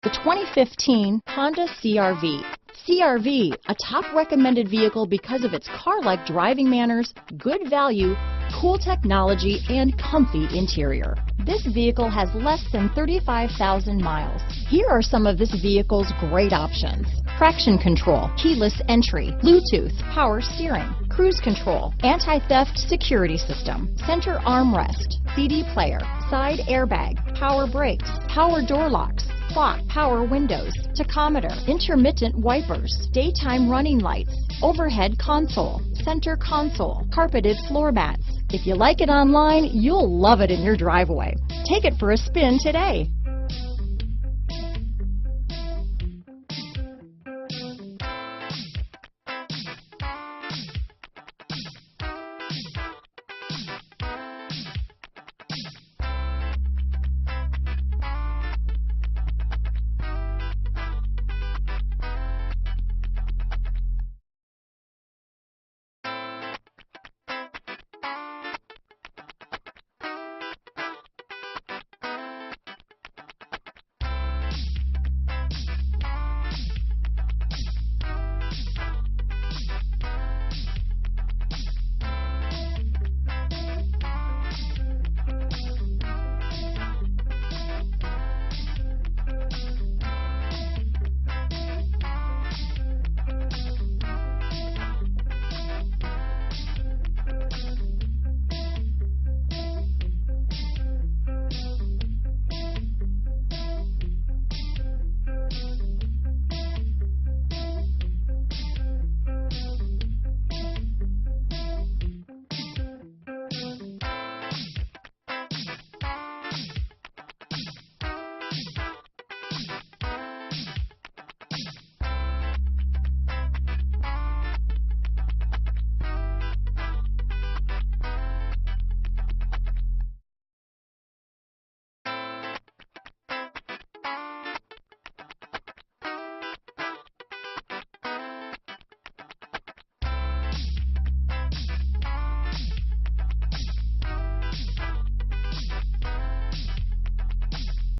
The 2015 Honda CR-V. CR-V, a top recommended vehicle because of its car-like driving manners, good value, cool technology, and comfy interior. This vehicle has less than 35,000 miles. Here are some of this vehicle's great options: traction control, keyless entry, Bluetooth, power steering, cruise control, anti-theft security system, center armrest, CD player, side airbag, power brakes, power door locks, clock, power windows, tachometer, intermittent wipers, daytime running lights, overhead console, center console, carpeted floor mats. If you like it online, you'll love it in your driveway. Take it for a spin today.